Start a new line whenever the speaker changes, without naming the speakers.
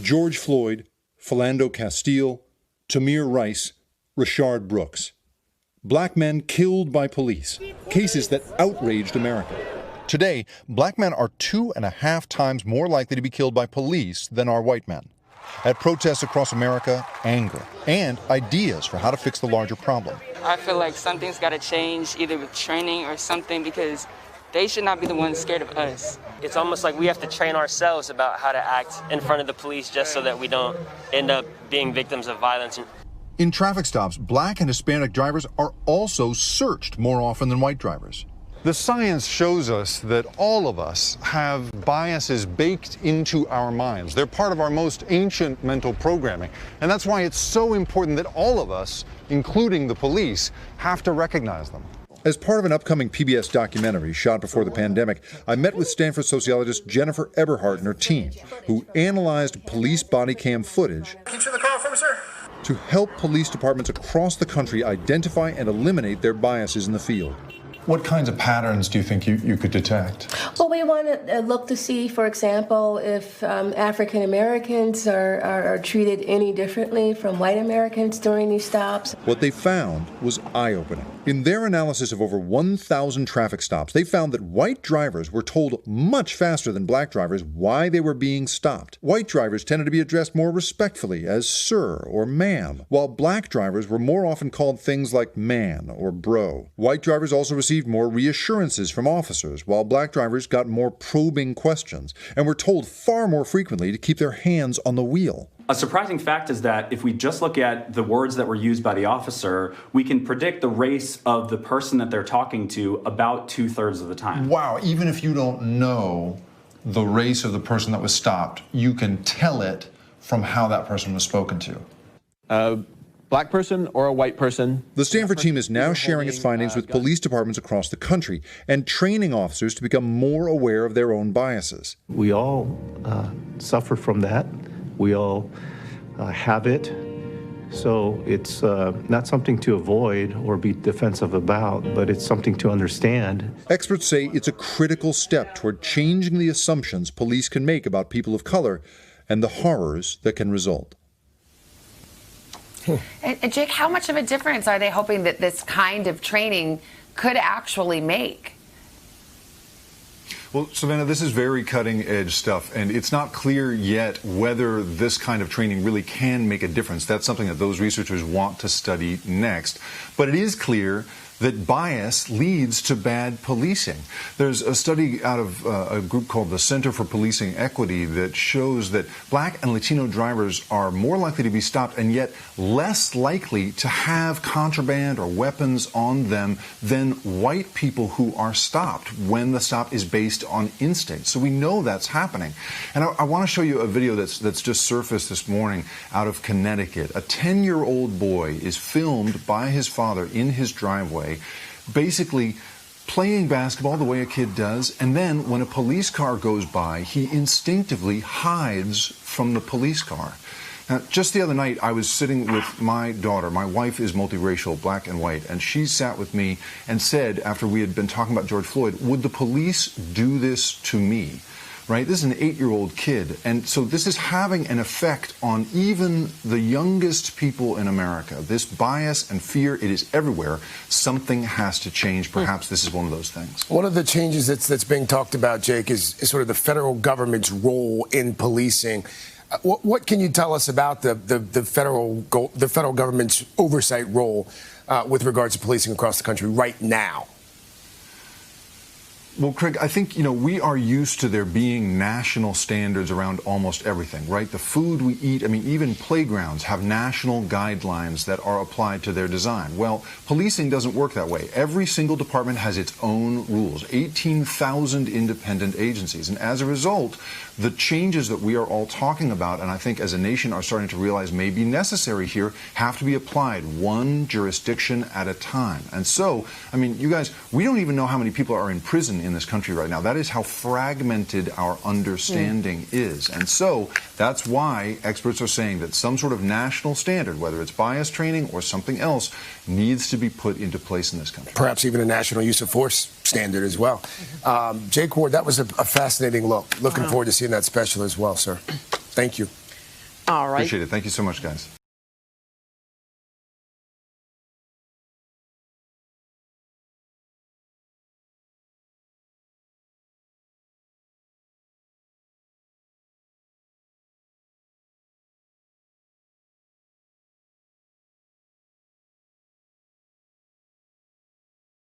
George Floyd, Philando Castile, Tamir Rice, Rashard Brooks. Black men killed by police, cases that outraged America. Today, black men are 2.5 times more likely to be killed by police than are white men. At protests across America, anger and ideas for how to fix the larger problem.
I feel like something's got to change, either with training or something, because they should not be the ones scared of us.
It's almost like we have to train ourselves about how to act in front of the police just so that we don't end up being victims of violence.
In traffic stops, black and Hispanic drivers are also searched more often than white drivers.
The science shows us that all of us have biases baked into our minds. They're part of our most ancient mental programming. And that's why it's so important that all of us, including the police, have to recognize them.
As part of an upcoming PBS documentary shot before the pandemic, I met with Stanford sociologist Jennifer Eberhardt and her team, who analyzed police body cam footage.
Can you turn the car for me, sir?
To help police departments across the country identify and eliminate their biases in the field.
What kinds of patterns do you think you could detect?
Well, we want to look to see, for example, if African Americans are treated any differently from white Americans during these stops.
What they found was eye-opening. In their analysis of over 1,000 traffic stops, they found that white drivers were told much faster than black drivers why they were being stopped. White drivers tended to be addressed more respectfully as sir or ma'am, while black drivers were more often called things like man or bro. White drivers also received more reassurances from officers, while black drivers got more probing questions and were told far more frequently to keep their hands on the wheel.
A surprising fact is that if we just look at the words that were used by the officer, we can predict the race of the person that they're talking to about 2/3 of the time.
Wow, even if you don't know the race of the person that was stopped, you can tell it from how that person was spoken to.
Black person or a white person.
The Stanford team is now sharing its findings with police departments across the country and training officers to become more aware of their own biases.
We all suffer from that. We all have it. So it's not something to avoid or be defensive about, but it's something to understand.
Experts say it's a critical step toward changing the assumptions police can make about people of color and the horrors that can result.
And Jake, how much of a difference are they hoping that this kind of training could actually make?
Well, Savannah, this is very cutting-edge stuff, and it's not clear yet whether this kind of training really can make a difference. That's something that those researchers want to study next. But it is clear that bias leads to bad policing. There's a study out of a group called the Center for Policing Equity that shows that black and Latino drivers are more likely to be stopped and yet less likely to have contraband or weapons on them than white people who are stopped when the stop is based on instinct. So we know that's happening. And I want to show you a video that's just surfaced this morning out of Connecticut. A 10-year-old boy is filmed by his father in his driveway, basically playing basketball the way a kid does, and then when a police car goes by, he instinctively hides from the police car. Now, just the other night, I was sitting with my daughter. My wife is multiracial, black and white, and she sat with me and said, after we had been talking about George Floyd, would the police do this to me? Right? This is an 8-year-old kid, and so this is having an effect on even the youngest people in America. This bias and fear, it is everywhere. Something has to change. Perhaps this is one of those things.
One of the changes that's being talked about, Jake, is sort of the federal government's role in policing. What can you tell us about the federal government's oversight role with regards to policing across the country right now?
Well, Craig, I think, we are used to there being national standards around almost everything, right? The food we eat, even playgrounds have national guidelines that are applied to their design. Well, policing doesn't work that way. Every single department has its own rules, 18,000 independent agencies. And as a result, the changes that we are all talking about, and I think as a nation are starting to realize may be necessary here, have to be applied one jurisdiction at a time. And so, you guys, we don't even know how many people are in prison in this country right now. That is how fragmented our understanding is. And so that's why experts are saying that some sort of national standard, whether it's bias training or something else, needs to be put into place in this country.
Perhaps even a national use of force standard as well. Jake Ward, that was a fascinating look. Looking forward to seeing that special as well, sir. Thank you.
All right.
Appreciate it. Thank you so much, guys.